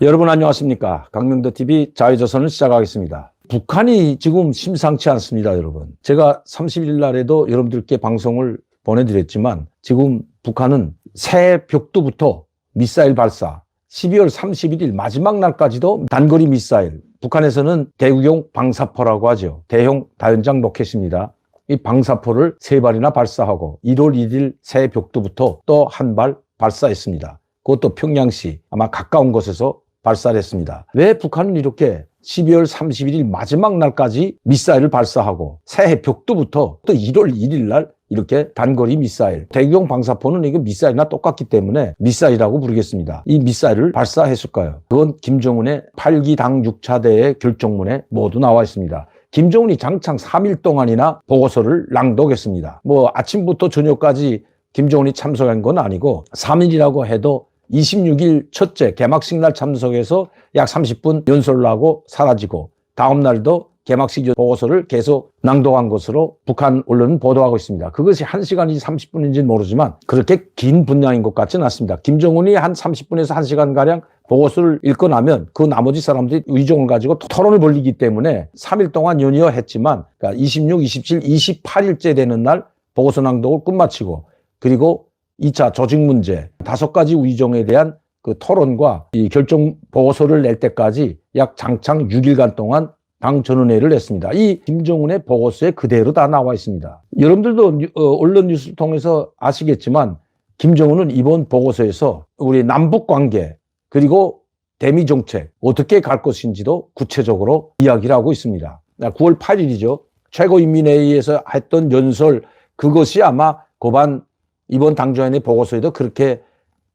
여러분 안녕하십니까. 강명도TV 자유조선을 시작하겠습니다. 북한이 지금 심상치 않습니다, 여러분. 제가 30일 날에도 여러분들께 방송을 보내드렸지만 지금 북한은 새 벽두부터 미사일 발사, 12월 31일 마지막 날까지도 단거리 미사일, 북한에서는 대구용 방사포라고 하죠. 대형 다연장 로켓입니다. 이 방사포를 3발이나 발사하고 1월 1일 새 벽두부터 또 한 발 발사했습니다. 그것도 평양시 아마 가까운 곳에서 발사를 했습니다. 왜 북한은 이렇게 12월 31일 마지막 날까지 미사일을 발사하고 새해 벽두부터 또 1월 1일 날 이렇게 단거리 미사일, 대구용 방사포는 이거 미사일이나 똑같기 때문에 미사일이라고 부르겠습니다. 이 미사일을 발사했을까요? 그건 김정은의 8기 당 6차대의 결정문에 모두 나와 있습니다. 김정은이 장창 3일 동안이나 보고서를 낭독했습니다. 아침부터 저녁까지 김정은이 참석한 건 아니고 3일이라고 해도 26일 첫째 개막식 날 참석해서 약 30분 연설을 하고 사라지고 다음 날도 개막식 보고서를 계속 낭독한 것으로 북한 언론은 보도하고 있습니다. 그것이 1시간인지 30분인지는 모르지만 그렇게 긴 분량인 것 같지는 않습니다. 김정은이 한 30분에서 1시간가량 보고서를 읽고 나면 그 나머지 사람들이 의정을 가지고 토론을 벌이기 때문에 3일 동안 연이어 했지만 그러니까 26, 27, 28일째 되는 날 보고서 낭독을 끝마치고 그리고 2차 조직 문제 5가지 의정에 대한 그 토론과 이 결정 보고서를 낼 때까지 약 장창 6일간 동안 당 전원회의를 했습니다. 이 김정은의 보고서에 그대로 다 나와 있습니다. 여러분들도 언론 뉴스를 통해서 아시겠지만 김정은은 이번 보고서에서 우리 남북 관계 그리고 대미 정책 어떻게 갈 것인지도 구체적으로 이야기를 하고 있습니다. 9월 8일이죠. 최고인민회의에서 했던 연설 그것이 아마 고반 이번 당정회의 보고서에도 그렇게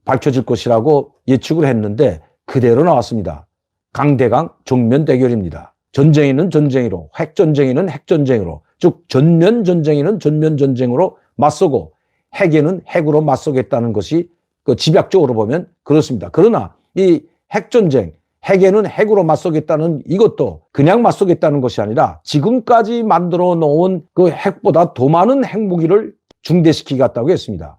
밝혀질 것이라고 예측을 했는데 그대로 나왔습니다. 강대강 정면 대결입니다. 전쟁에는 전쟁으로, 핵전쟁에는 핵전쟁으로, 즉 전면 전쟁에는 전면 전쟁으로 맞서고 핵에는 핵으로 맞서겠다는 것이 그 집약적으로 보면 그렇습니다. 그러나 이 핵전쟁, 핵에는 핵으로 맞서겠다는 이것도 그냥 맞서겠다는 것이 아니라 지금까지 만들어 놓은 그 핵보다 더 많은 핵무기를 중대시키겠다고 했습니다.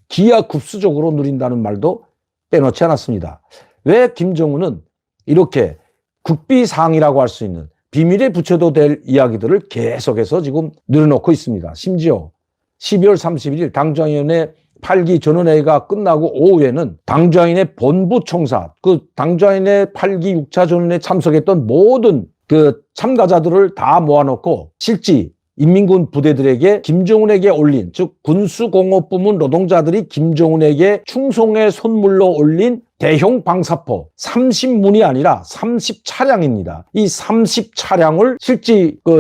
기하급수적으로 누린다는 말도 빼놓지 않았습니다. 왜 김정은은 이렇게 국비사항이라고 할 수 있는 비밀에 붙여도 될 이야기들을 계속해서 지금 늘어놓고 있습니다. 심지어 12월 31일 당정위원회 8기 전원회의가 끝나고 오후에는 당정위원회 본부 총사, 그 당정위원회 8기 6차 전원회에 참석했던 모든 그 참가자들을 다 모아놓고 실지 인민군 부대들에게 김정은에게 올린, 즉 군수공업부문 노동자들이 김정은에게 충성의 선물로 올린 대형 방사포 30문이 아니라 30차량입니다. 이 30차량을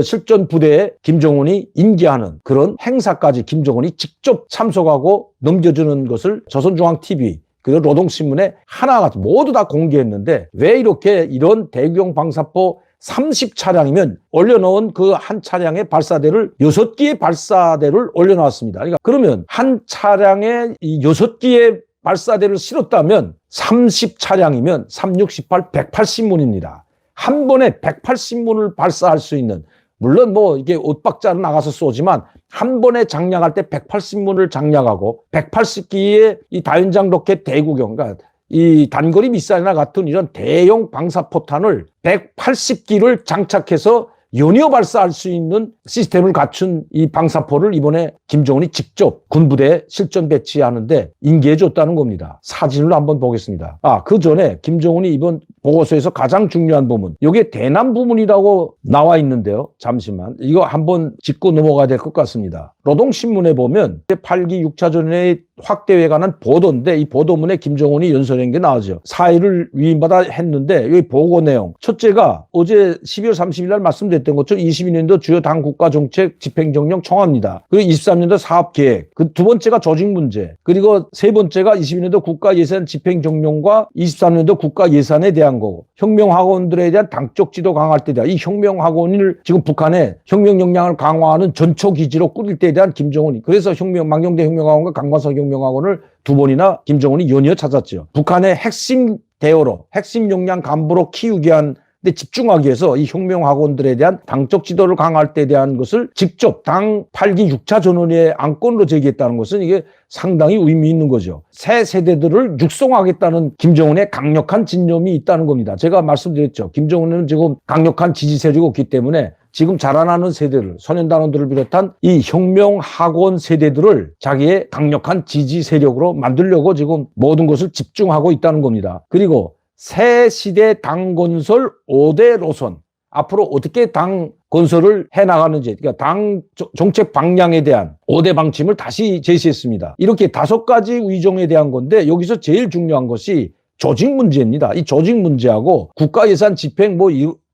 실전 부대에 김정은이 인계하는 그런 행사까지 김정은이 직접 참석하고 넘겨주는 것을 조선중앙TV 그리고 노동신문에 하나같이 모두 다 공개했는데 왜 이렇게 이런 대구용 방사포 30차량이면 올려놓은 그 한 차량의 발사대를 6기의 발사대를 올려놓았습니다. 그러면 한 차량에 이 6기의 발사대를 실었다면 30차량이면 3, 6, 18, 180문입니다. 한 번에 180문을 발사할 수 있는, 물론 이게 옷박자로 나가서 쏘지만 한 번에 장량할 때 180문을 장량하고 180기의 이 다연장 로켓 대구경, 그러니까 이 단거리 미사일이나 같은 이런 대형 방사포탄을 180기를 장착해서 연이어 발사할 수 있는 시스템을 갖춘 이 방사포를 이번에 김정은이 직접 군부대에 실전 배치하는데 인계해 줬다는 겁니다. 사진을 한번 보겠습니다. 그 전에 김정은이 이번 보고서에서 가장 중요한 부분, 이게 대남 부문이라고 나와 있는데요. 잠시만. 이거 한번 짚고 넘어가야 될 것 같습니다. 노동신문에 보면 8기 6차 전의 확대에 관한 보도인데 이 보도문에 김정은이 연설한 게 나오죠. 4일을 위임받아 했는데 여기 보고 내용. 첫째가 어제 12월 30일 날 말씀드렸던 것처럼 22년도 주요 당 국가정책 집행정령 청합니다. 그리고 23년도 사업계획. 그 두 번째가 조직 문제. 그리고 세 번째가 22년도 국가예산 집행정령과 23년도 국가예산에 대한 거고 혁명학원들에 대한 당적 지도 강화할 때 대한 이 혁명학원을 지금 북한의 혁명 역량을 강화하는 전초기지로 꾸릴 때에 대한 김정은이 그래서 망경대 혁명학원과 강관석 혁명학원을 두 번이나 김정은이 연이어 찾았죠. 북한의 핵심 대어로 핵심 역량 간부로 키우기 위한 근데 집중하기 위해서 이 혁명학원들에 대한 당적 지도를 강화할 때 대한 것을 직접 당 8기 6차 전원의 안건으로 제기했다는 것은 이게 상당히 의미 있는 거죠. 새 세대들을 육성하겠다는 김정은의 강력한 진념이 있다는 겁니다. 제가 말씀드렸죠. 김정은은 지금 강력한 지지 세력이 없기 때문에 지금 자라나는 세대를, 소년단원들을 비롯한 이 혁명학원 세대들을 자기의 강력한 지지 세력으로 만들려고 지금 모든 것을 집중하고 있다는 겁니다. 그리고 새 시대 당 건설 5대 노선, 앞으로 어떻게 당 건설을 해나가는지, 그러니까 당 정책 방향에 대한 5대 방침을 다시 제시했습니다. 이렇게 5가지 의정에 대한 건데 여기서 제일 중요한 것이 조직 문제입니다. 이 조직 문제하고 국가 예산 집행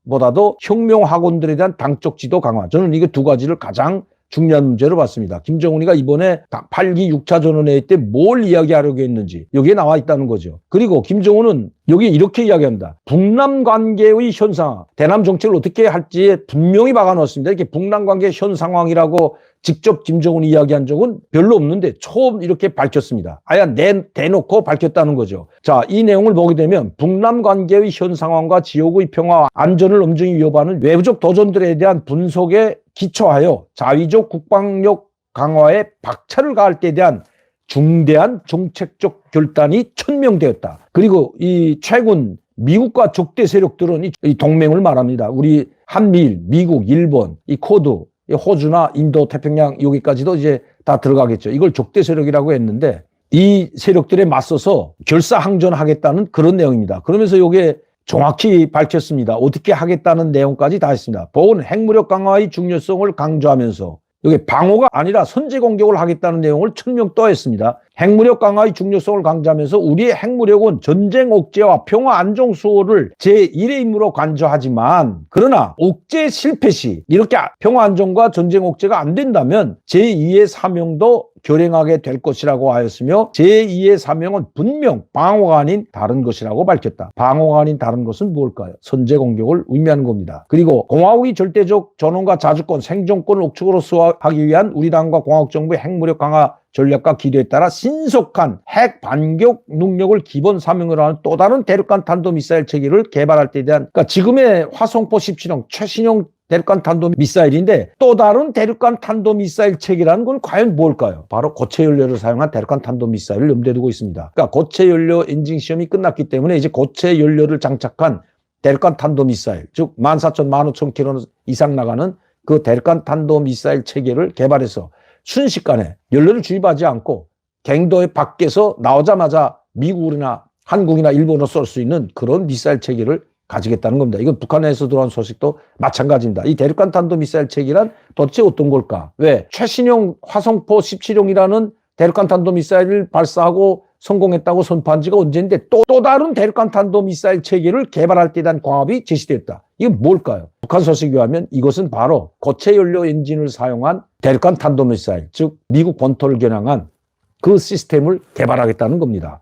보다도 혁명학원들에 대한 당적 지도 강화. 저는 이게 2가지를 가장 중요한 문제로 봤습니다. 김정은이가 이번에 8기 6차 전원회의 때 뭘 이야기하려고 했는지 여기에 나와 있다는 거죠. 그리고 김정은은 여기 이렇게 이야기합니다. 북남 관계의 현상화, 대남 정책을 어떻게 할지에 분명히 박아놓았습니다. 이렇게 북남 관계 현 상황이라고 직접 김정은이 이야기한 적은 별로 없는데 처음 이렇게 밝혔습니다. 아예 대놓고 밝혔다는 거죠. 자, 이 내용을 보게 되면 북남 관계의 현 상황과 지역의 평화, 안전을 엄중히 위협하는 외부적 도전들에 대한 분석에 기초하여 자위적 국방력 강화에 박차를 가할 때에 대한 중대한 정책적 결단이 천명되었다. 그리고 이 최근 미국과 적대 세력들은 이 동맹을 말합니다. 우리 한미일, 미국, 일본, 이 쿼드, 호주나 인도, 태평양 여기까지도 이제 다 들어가겠죠. 이걸 적대 세력이라고 했는데 이 세력들에 맞서서 결사항전하겠다는 그런 내용입니다. 그러면서 이게 정확히 밝혔습니다. 어떻게 하겠다는 내용까지 다 했습니다. 보훈 핵무력 강화의 중요성을 강조하면서 여기 방어가 아니라 선제 공격을 하겠다는 내용을 천명 또 했습니다. 핵무력 강화의 중요성을 강조하면서 우리의 핵무력은 전쟁 억제와 평화 안정 수호를 제1의 임무로 간주하지만 그러나 억제 실패 시 이렇게 평화 안정과 전쟁 억제가 안 된다면 제2의 사명도 결행하게 될 것이라고 하였으며 제2의 사명은 분명 방어가 아닌 다른 것이라고 밝혔다. 방어가 아닌 다른 것은 무엇일까요? 선제 공격을 의미하는 겁니다. 그리고 공화국의 절대적 전원과 자주권, 생존권을 억측으로 수호하기 위한 우리 당과 공화국정부의 핵무력 강화 전략과 기도에 따라 신속한 핵 반격 능력을 기본 사명으로 하는 또 다른 대륙간 탄도미사일 체계를 개발할 때에 대한, 그러니까 지금의 화성포 17형 최신형 대륙간 탄도미사일인데 또 다른 대륙간 탄도미사일 체계라는 건 과연 뭘까요? 바로 고체 연료를 사용한 대륙간 탄도미사일을 염두에 두고 있습니다. 그러니까 고체 연료 엔진 시험이 끝났기 때문에 이제 고체 연료를 장착한 대륙간 탄도미사일, 즉 14,000, 15,000km 이상 나가는 그 대륙간 탄도미사일 체계를 개발해서 순식간에 연료를 주입하지 않고 갱도의 밖에서 나오자마자 미국이나 한국이나 일본으로 쏠 수 있는 그런 미사일 체계를 가지겠다는 겁니다. 이건 북한에서 들어온 소식도 마찬가지입니다. 이 대륙간 탄도미사일 체계란 도대체 어떤 걸까? 왜? 최신형 화성포 17형이라는 대륙간 탄도미사일을 발사하고 성공했다고 선포한 지가 언제인데 또 다른 대륙간 탄도미사일 체계를 개발할 때에 대한 과업이 제시됐다. 이건 뭘까요? 북한 소식에 의하면 이것은 바로 고체 연료 엔진을 사용한 대륙간 탄도미사일, 즉 미국 본토를 겨냥한 그 시스템을 개발하겠다는 겁니다.